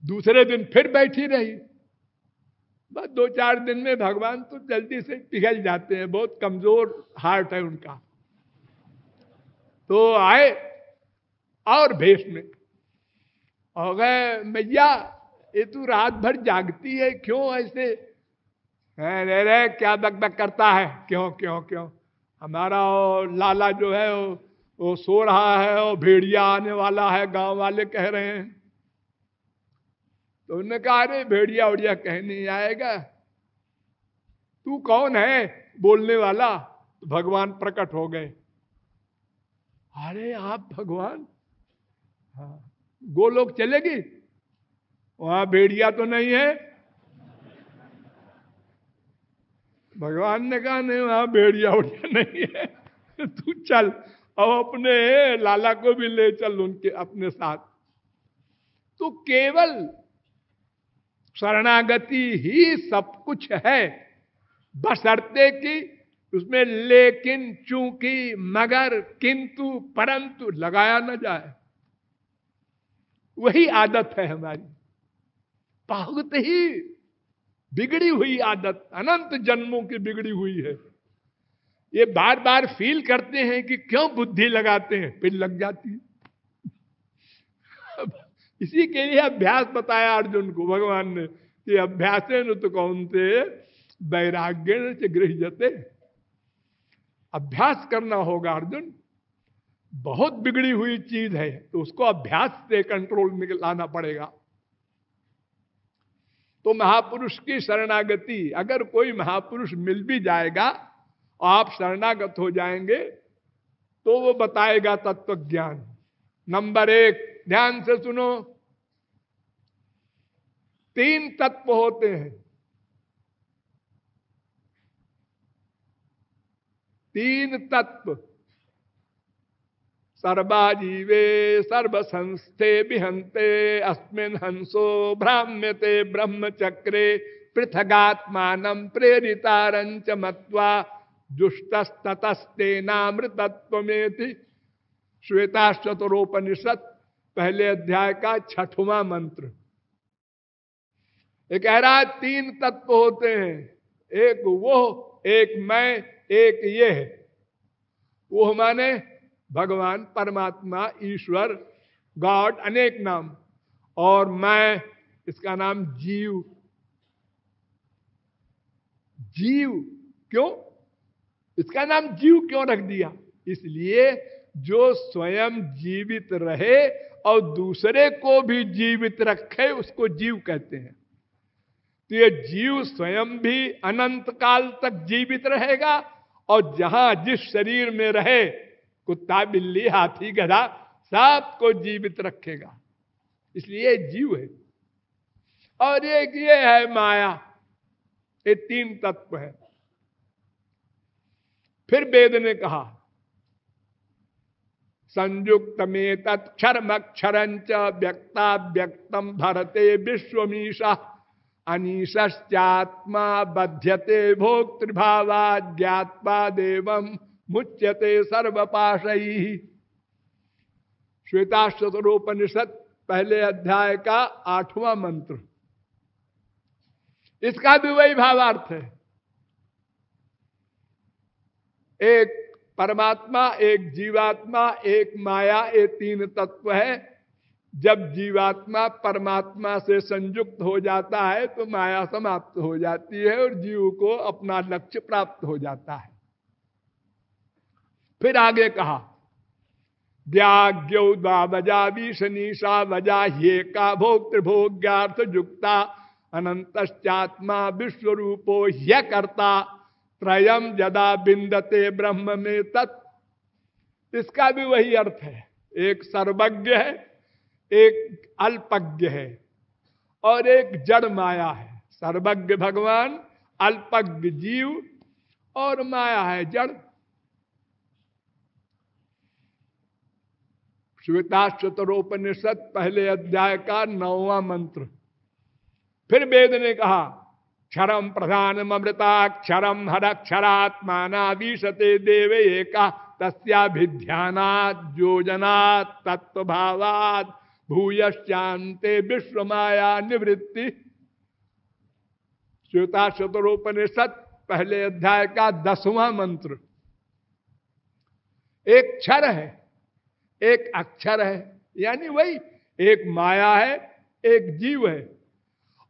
दूसरे दिन फिर बैठी रही। बस 2-4 दिन में भगवान तो जल्दी से पिघल जाते हैं, बहुत कमजोर हार्ट है उनका। तो आए और भेष में हो गए, मैया ये तू रात भर जागती है, क्यों ऐसे? रे रे क्या बक करता है, क्यों क्यों क्यों? हमारा लाला जो है वो सो रहा है और भेड़िया आने वाला है, गांव वाले कह रहे हैं। तो उन्होंने कहा अरे भेड़िया उड़िया कहीं नहीं आएगा, तू कौन है बोलने वाला? तो भगवान प्रकट हो गए। अरे आप भगवान? हाँ, गोलोक चलेगी, वहां भेड़िया तो नहीं है। भगवान ने कहा नहीं, वहां भेड़िया उड़िया नहीं है, तू चल अब अपने लाला को भी ले चल उनके अपने साथ। तो केवल शरणागति ही सब कुछ है, बशर्ते कि उसमें लेकिन, चूंकि, मगर, किंतु, परंतु लगाया न जाए। वही आदत है हमारी, बहुत ही बिगड़ी हुई आदत, अनंत जन्मों की बिगड़ी हुई है। ये बार बार फील करते हैं कि क्यों बुद्धि लगाते हैं, फिर लग जाती है। इसी के लिए अभ्यास बताया अर्जुन को भगवान ने कि अभ्यासेन तो कौन्ते वैराग्येन च गृह्यते। अभ्यास करना होगा अर्जुन, बहुत बिगड़ी हुई चीज है, तो उसको अभ्यास से कंट्रोल में लाना पड़ेगा। तो महापुरुष की शरणागति, अगर कोई महापुरुष मिल भी जाएगा और आप शरणागत हो जाएंगे तो वो बताएगा तत्व ज्ञान। नंबर 1, ध्यान से सुनो, 3 तत्व होते हैं, 3 तत्व। सर्वाजीवे सर्वसंस्थे विहंते अस्मिन् हंसो भ्राम्यते ब्रह्मचक्रे पृथगात्मानं प्रेरितारंच मत्वा जुष्टस्ततस्तेनामृतत्वमेति। श्वेताश्वतरोपनिषद पहले अध्याय का 6वां मंत्र। एक कह रहा 3 तत्व होते हैं, एक वो, एक मैं, एक ये है। वो माने भगवान, परमात्मा, ईश्वर, गॉड, अनेक नाम, और मैं, इसका नाम जीव। जीव क्यों, इसका नाम जीव क्यों रख दिया? इसलिए जो स्वयं जीवित रहे और दूसरे को भी जीवित रखे उसको जीव कहते हैं। तो ये जीव स्वयं भी अनंत काल तक जीवित रहेगा और जहां जिस शरीर में रहे, कुत्ता, बिल्ली, हाथी, गधा, सबको जीवित रखेगा, इसलिए जीव है। और एक ये है माया। ये 3 तत्व है। फिर वेद ने कहा संयुक्त में तत्क्षरमक्षरंच व्यक्ता व्यक्तम धरते विश्वमीशा अनीशात्मा बध्यते भोक्तृभावा ज्ञात्वा देवम मुच्यते सर्वपाशई। श्वेताश्वतरोपनिषद पहले अध्याय का 8वां मंत्र। इसका भी वही भावार्थ है। एक परमात्मा, एक जीवात्मा, एक माया, ये 3 तत्व है। जब जीवात्मा परमात्मा से संयुक्त हो जाता है तो माया समाप्त हो जाती है और जीव को अपना लक्ष्य प्राप्त हो जाता है। फिर आगे कहा व्याज्ञौ द्वावजा विशनीषा वजा ये का भोक्तृभोग्यार्थ युक्ता अनंतश्चात्मा विश्वरूपो ह्यकर्ता त्रयम यदा बिंदते ब्रह्म में तत्। इसका भी वही अर्थ है। एक सर्वज्ञ है, एक अल्पज्ञ है और एक जड़ माया है। सर्वज्ञ भगवान, अल्पज्ञ जीव और माया है जड़। श्वेताश्वतरोपनिषद पहले अध्याय का 9वां मंत्र। फिर वेद ने कहा क्षरम प्रधानम अमृताक्षरम हरक्षरात्माना विशते देवे एका तस्याभिध्यानात् योजनात् तत्वभावात् भूयश्चान्ते विश्व माया निवृत्ति। श्वेता शतरोपनिषद पहले अध्याय का 10वां मंत्र। एक क्षर है, एक अक्षर है, यानी वही एक माया है, एक जीव है,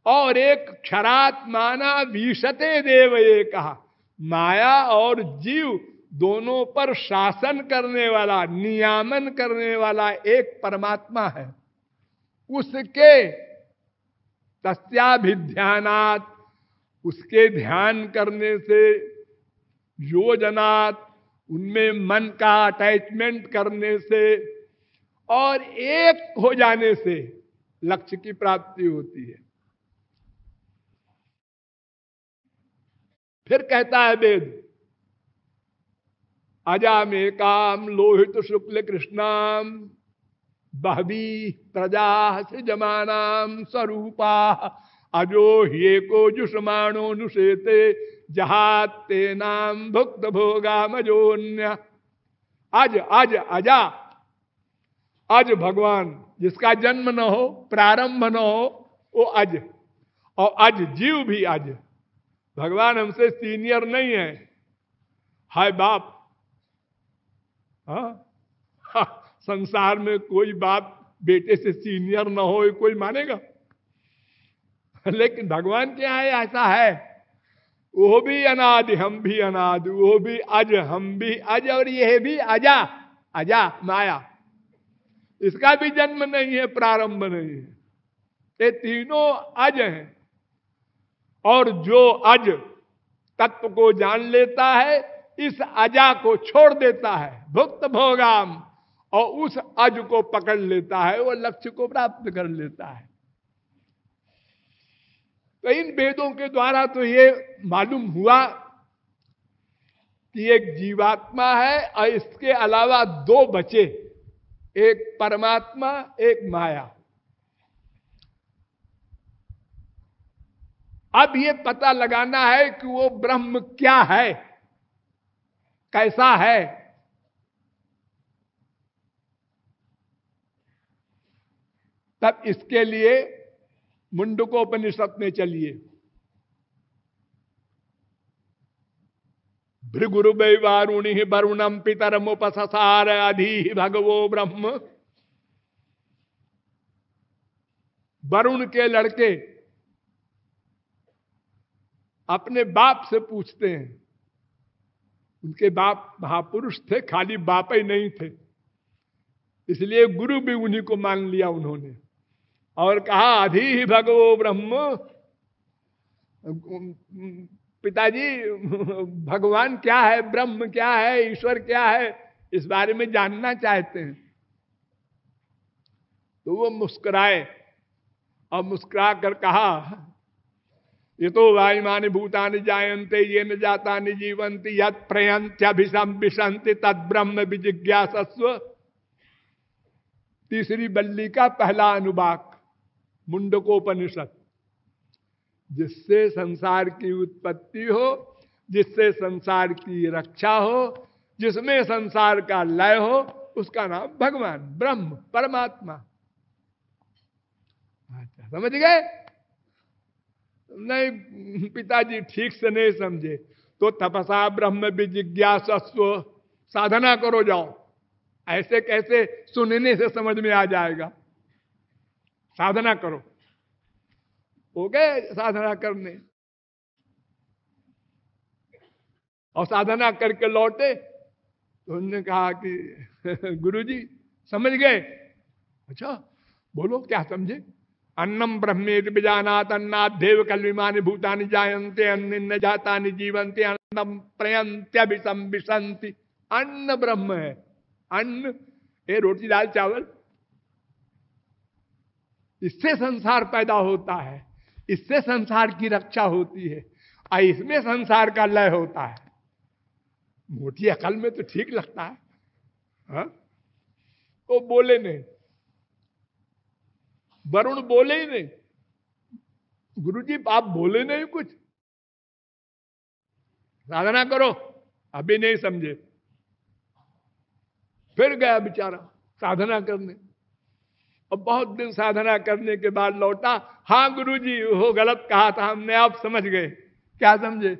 और एक क्षरात्माना विशते देव। ये कहा माया और जीव दोनों पर शासन करने वाला, नियामन करने वाला एक परमात्मा है। उसके तस्याभिध्यानात्, उसके ध्यान करने से, योजनात्, उनमें मन का अटैचमेंट करने से और एक हो जाने से लक्ष्य की प्राप्ति होती है। फिर कहता है वेद, अजामेकाम लोहित शुक्ल कृष्णाम बहवी प्रजा सृजमानाम स्वरूपा अजो ह्येको जुषमाणो नुषेते जहाते नाम भुक्त भोगामजोन्य। अज अज अजा, अज भगवान जिसका जन्म न हो, प्रारंभ न हो, वो अज, और अज जीव भी अज। भगवान हमसे सीनियर नहीं है, हाय बाप। हाँ, संसार में कोई बाप बेटे से सीनियर न हो, कोई मानेगा? लेकिन भगवान के यहाँ ऐसा है, वो भी अनादि, हम भी अनादि, वो भी अज, हम भी अज, और यह भी अजा, अजा माया, इसका भी जन्म नहीं है, प्रारंभ नहीं है। ये तीनों अज हैं। और जो अज तत्व को जान लेता है, इस अजा को छोड़ देता है, भुक्त भोगाम, और उस अज को पकड़ लेता है, वो लक्ष्य को प्राप्त कर लेता है। तो इन वेदों के द्वारा तो ये मालूम हुआ कि एक जीवात्मा है और इसके अलावा दो बचे, एक परमात्मा, एक माया। अब ये पता लगाना है कि वो ब्रह्म क्या है, कैसा है। तब इसके लिए मुंडकोपनिषद में चलिए। भृगुरु वैवारुणि वरुणम पितरमुपससार अधि भगवो ब्रह्म। वरुण के लड़के अपने बाप से पूछते हैं, उनके बाप महापुरुष थे, खाली बाप ही नहीं थे, इसलिए गुरु भी उन्हीं को मान लिया उन्होंने, और कहा अधि भगवो ब्रह्म। पिताजी, भगवान क्या है, ब्रह्म क्या है, ईश्वर क्या है, इस बारे में जानना चाहते हैं। तो वो मुस्कुराए और मुस्कुरा कर कहा, ये तो वायुमानि भूतानि जायन्ते ये न जातानि जीवन्ति यत् प्रयन्त्यभिसंविशन्ति तद ब्रह्म विजिज्ञासस्व। तीसरी बल्ली का पहला अनुवाक, मुंडकोपनिषद। जिससे संसार की उत्पत्ति हो, जिससे संसार की रक्षा हो, जिसमें संसार का लय हो, उसका नाम भगवान, ब्रह्म, परमात्मा। अच्छा, समझ गए? नहीं पिताजी ठीक से नहीं समझे। तो तपसा ब्रह्म विजिज्ञासस्व, साधना करो जाओ। ऐसे कैसे सुनने से समझ में आ जाएगा? साधना करो। हो गए साधना करने, और साधना करके लौटे तो उन्होंने कहा कि गुरुजी समझ गए? अच्छा बोलो क्या समझे? अन्नम ब्रह्मेति विजानात अन्नात् देव कल्विमानि भूतानि जायन्ते अन्निन्न जातानि जीवन्ते अन्नम प्रयन्त्यभिसंविशन्ति। अन्न ब्रह्म है। अन्न ये रोटी दाल चावल, इससे संसार पैदा होता है, इससे संसार की रक्षा होती है, और इसमें संसार का लय होता है। मोटी अकल में तो ठीक लगता है, हाँ? वो बोले नहीं, वरुण बोले ही नहीं, गुरुजी आप बोले नहीं कुछ, साधना करो। अभी नहीं समझे, फिर गया बेचारा साधना करने। और बहुत दिन साधना करने के बाद लौटा, हाँ गुरुजी वो गलत कहा था हमने, आप समझ गए। क्या समझे?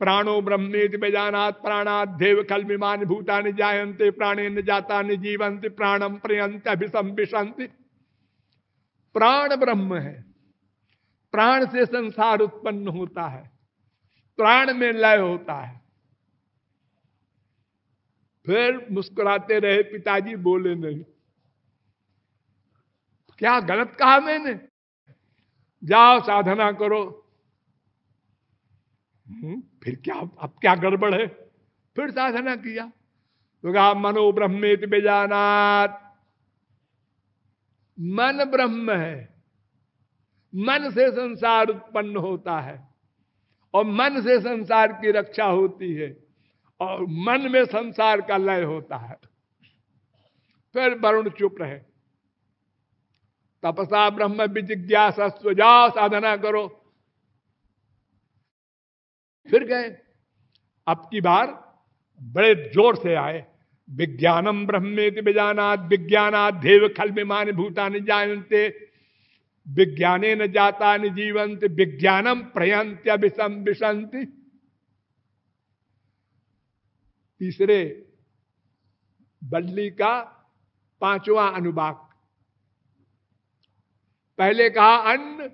प्राणो ब्रह्मेति बेजानात् प्राणात् देव कल्मिमानि भूतानि जायन्ते प्राणेन जातानि जीवन्ति प्राणम प्रयन्ति अभिसंविशन्ति। प्राण ब्रह्म है, प्राण से संसार उत्पन्न होता है, प्राण में लय होता है। फिर मुस्कुराते रहे, पिताजी बोले नहीं। क्या गलत कहा मैंने? जाओ साधना करो। फिर क्या, अब क्या गड़बड़ है? फिर साधना किया तो कहा मनो ब्रह्मेति बेजानात्, मन ब्रह्म है, मन से संसार उत्पन्न होता है और मन से संसार की रक्षा होती है और मन में संसार का लय होता है। फिर वरुण चुप रहे। तपसा ब्रह्म विजिज्ञासस्व, जाओ साधना करो। फिर गए, अब की बार बड़े जोर से आए। विज्ञानम ब्रह्मेति बेजानात् विज्ञानात् देव खल्मिमानि भूतानि जायन्ते विज्ञानेन जातानि जीवन्ति विज्ञानम प्रयन्त्यभिसंविशन्ति। तीसरे बल्ली का 5वां अनुवाक। पहले कहा अन्न,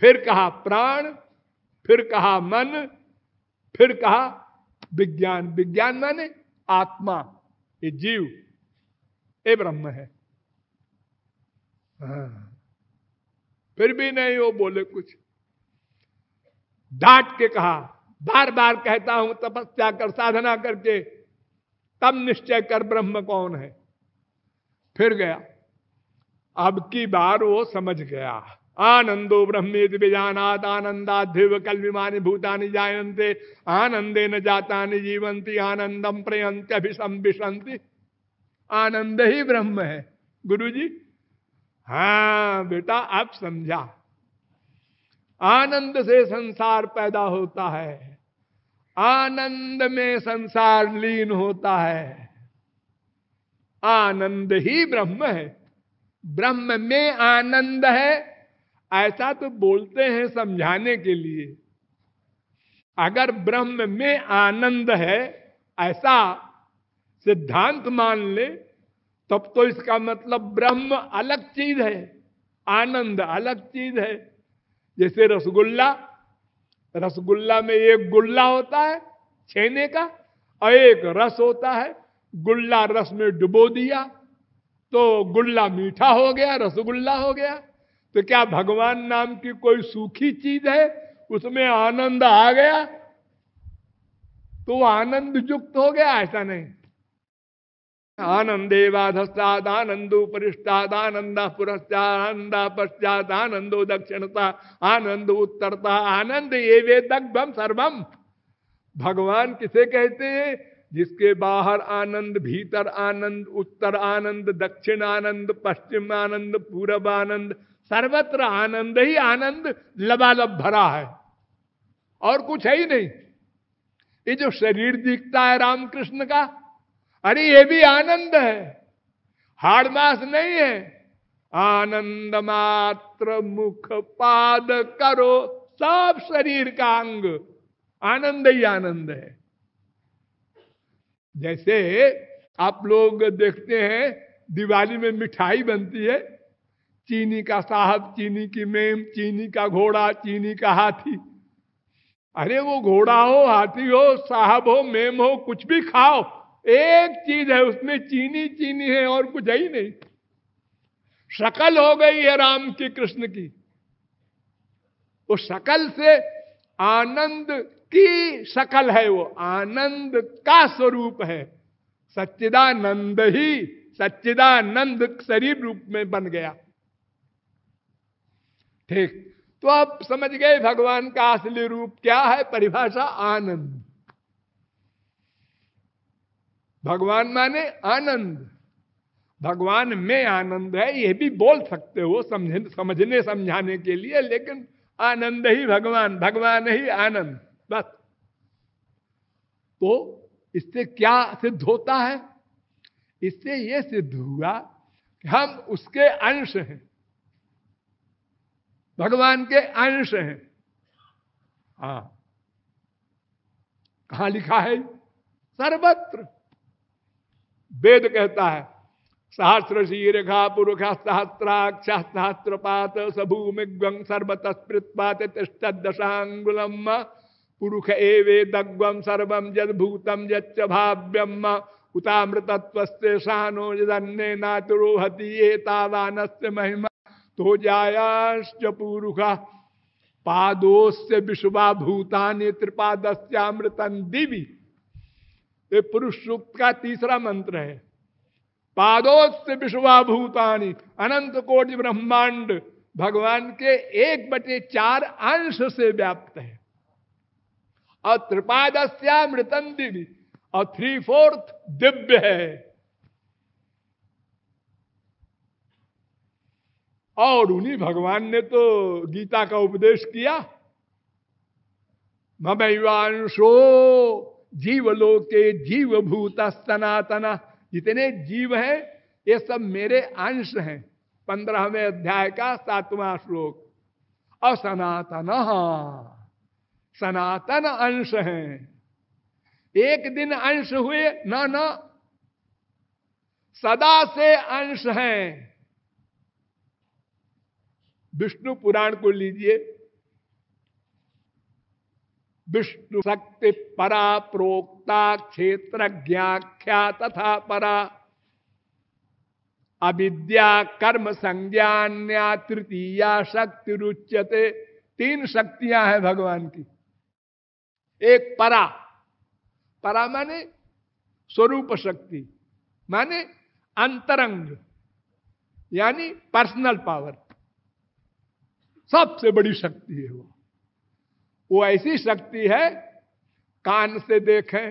फिर कहा प्राण, फिर कहा मन, फिर कहा विज्ञान। विज्ञान माने आत्मा, ये जीव, ये ब्रह्म है। फिर भी नहीं वो बोले कुछ। डांट के कहा, बार बार कहता हूं तपस्या कर, साधना करके तब निश्चय कर ब्रह्म कौन है। फिर गया, अब की बार वो समझ गया। आनंदो ब्रह्मेति बेजानात् आनंदात् देव कल्मिमानि भूतानि जायन्ते आनंदेन जातानि जीवन्ति आनंदम प्रयन्ति अभिसंविशन्ति। आनंद ही ब्रह्म है। गुरुजी हाँ बेटा अब समझा। आनंद से संसार पैदा होता है, आनंद में संसार लीन होता है। आनंद ही ब्रह्म है, ब्रह्म में आनंद है, ऐसा तो बोलते हैं समझाने के लिए। अगर ब्रह्म में आनंद है ऐसा सिद्धांत मान ले तब तो इसका मतलब ब्रह्म अलग चीज है, आनंद अलग चीज है। जैसे रसगुल्ला, रसगुल्ला में एक गुल्ला होता है छेने का और एक रस होता है। गुल्ला रस में डुबो दिया तो गुल्ला मीठा हो गया, रसगुल्ला हो गया। तो क्या भगवान नाम की कोई सूखी चीज है उसमें आनंद आ गया तो आनंद युक्त हो गया? ऐसा नहीं। आनंदे वाधस्ताद आनंदो परिष्टाद आनंदा पुरस्ताद आनंदा पश्चात आनंदो दक्षिणता आनंद उत्तरता आनंद ये वेदम सर्वम। भगवान किसे कहते हैं? जिसके बाहर आनंद, भीतर आनंद, उत्तर आनंद, दक्षिण आनंद, पश्चिम आनंद, पूर्व आनंद, सर्वत्र आनंद ही आनंद लबालब भरा है और कुछ है ही नहीं। ये जो शरीर दिखता है रामकृष्ण का, अरे ये भी आनंद है, हाड़ मास नहीं है। आनंद मात्र मुख पाद करो, सब शरीर का अंग आनंद ही आनंद है। जैसे आप लोग देखते हैं दिवाली में मिठाई बनती है, चीनी का साहब, चीनी की मेम, चीनी का घोड़ा, चीनी का हाथी। अरे वो घोड़ा हो, हाथी हो, साहब हो, मेम हो, कुछ भी खाओ, एक चीज है उसमें चीनी चीनी है और कुछ है ही नहीं। शक्ल हो गई है राम की, कृष्ण की, वो शक्ल से आनंद की शक्ल है, वो आनंद का स्वरूप है। सच्चिदानंद ही सच्चिदानंद शरीर रूप में बन गया। ठीक, तो आप समझ गए भगवान का असली रूप क्या है? परिभाषा आनंद। भगवान माने आनंद, भगवान में आनंद है, यह भी बोल सकते हो समझने समझाने के लिए, लेकिन आनंद ही भगवान, भगवान ही आनंद, बस। तो इससे क्या सिद्ध होता है? इससे यह सिद्ध हुआ हम उसके अंश हैं, भगवान के अंश हैं। हाँ, कहां लिखा है? सर्वत्र। वेद कहता है सहस्र शीर्घा पुरुष सहस्राक्ष सहस्रपात सभूमिग्वं सर्वतस्पृत्पात तिष्ठदशांगुलम पुरुष एवेदग्वं सर्वं यद्भूतं यच्च भाव्यम उतामृतत्वस्य शानो यदन्ने नातिरोहति एतावानस्य महिमा तो जायाश्च पुरुषः पादोस्य विश्वा भूतानि त्रिपादस्यामृतं दिवि। ये पुरुष सूक्त का तीसरा मंत्र है। पादोस्य विश्वा भूतानि, अनंत कोटि ब्रह्मांड भगवान के 1/4 अंश से व्याप्त है। और त्रिपादस्यामृतं दिवि, और 3/4 दिव्य है। और उन्हीं भगवान ने तो गीता का उपदेश किया, ममैवांशो जीवलोके जीवभूत सनातना। जितने जीव हैं ये सब मेरे अंश हैं। 15वें अध्याय का 7वां श्लोक। और सनातन, सनातन अंश हैं। एक दिन अंश हुए ना, सदा से अंश हैं। विष्णु पुराण को लीजिए, विष्णु शक्ति परा प्रोक्ता क्षेत्रज्ञाख्या तथा परा अविद्या कर्म संज्ञान्या तृतीया शक्ति रुच्यते। 3 शक्तियां हैं भगवान की। एक परा, परा माने स्वरूप शक्ति, माने अंतरंग, यानी पर्सनल पावर। सबसे बड़ी शक्ति है वो ऐसी शक्ति है, कान से देखें,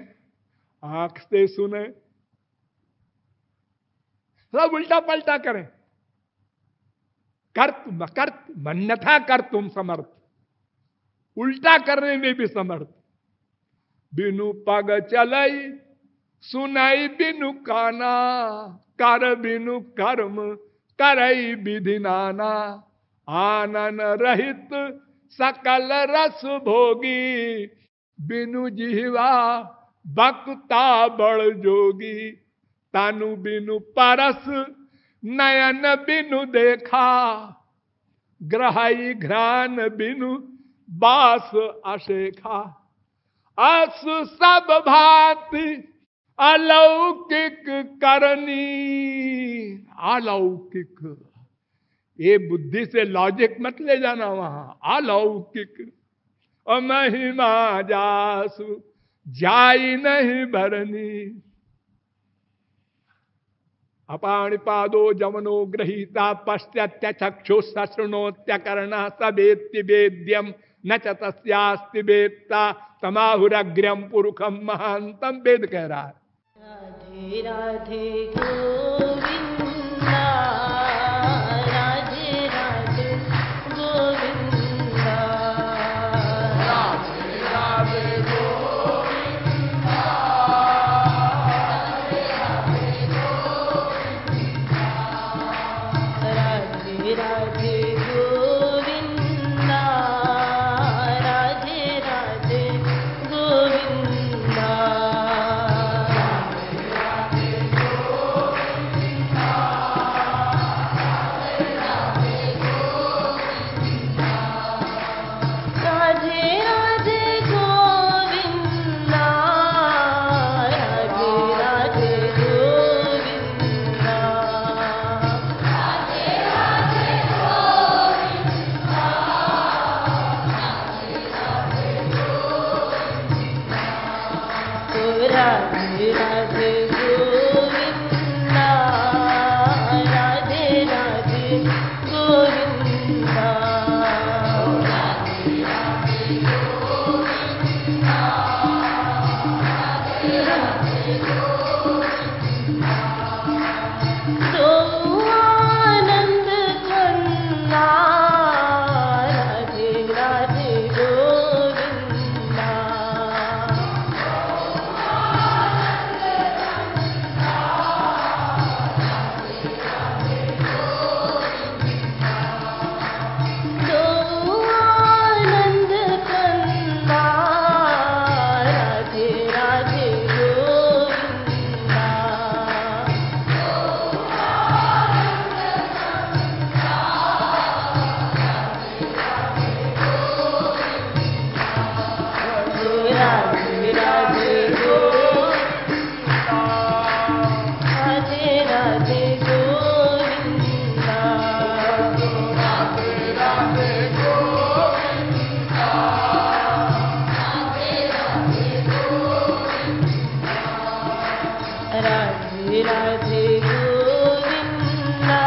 आंख से सुने, सब उल्टा पलटा करें। कर्त मन्यथा कर तुम समर्थ, उल्टा करने में भी समर्थ। बिनु पग चलई सुनाई बिनु काना, कर बिनु कर्म करई विधि नाना। आनन रहित सकल रस भोगी, बिनु जिह्वा बक्ता बड़ जोगी। तानु बिनु परस नयन बिनु देखा, ग्रहाई घ्राण बिनु बास अशेखा। अस सब भांति अलौकिक करनी। अलौकिक, ये बुद्धि से लॉजिक मत ले जाना वहां। अलौकिक और महिमा जासु जाई नहीं भरनी। अपाणिपादो जमनो गृहीता पश्चात्य चक्षु सशृणोत्य कर्णः सवेत्ति वेद्यम न च तस्यास्ति वेत्ता तमाहुरग्र्यम पुरुषम महांतम। वेद कह रहा है। राधे राधे गोविंदा, राधे राधे गोविंदा, राधे राधे गोविंदा, राधे राधे गोविंदा, राधे राधे गोविंदा, राधे राधे गोविंदा। राधे राधे गोविंदा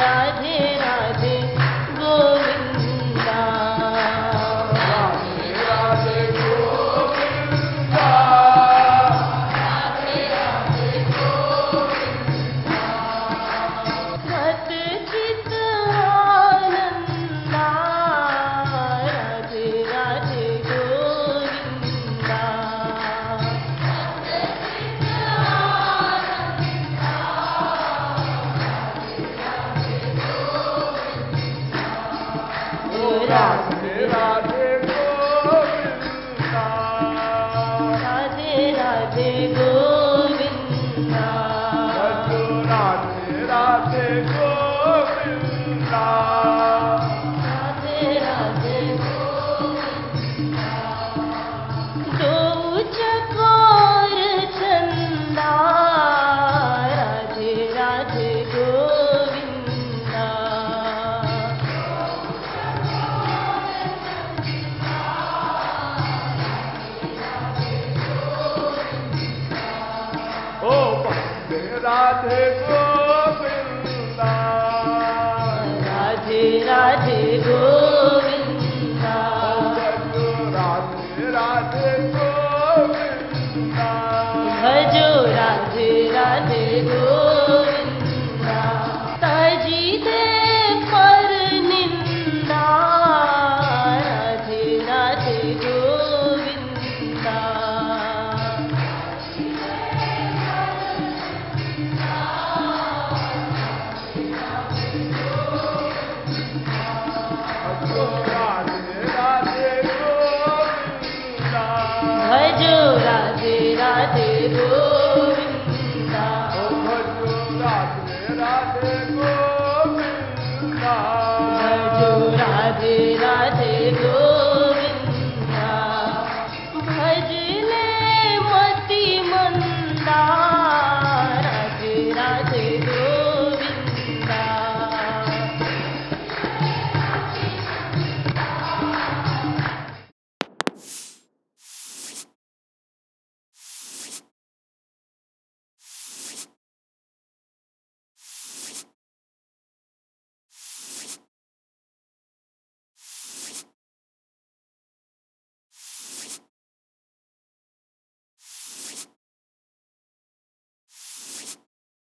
राधे राधे गोविंदा राधे राधे गोविंदा राधे राधे गोविंदा सत चित आनंदा राधे राधे गोविंदा राधे राधे गोविंदा राधे राधे गोविंदा भजो राधे राधे गोविंदा राधे राधे गोविंदा दो चकोर चंदा राधे राधे गोविंदा ओ वंदे राधे गोविंदा राधे राधे गोविंदा भजो राधे राधे गोविंदा भजो राधे राधे गोविंदा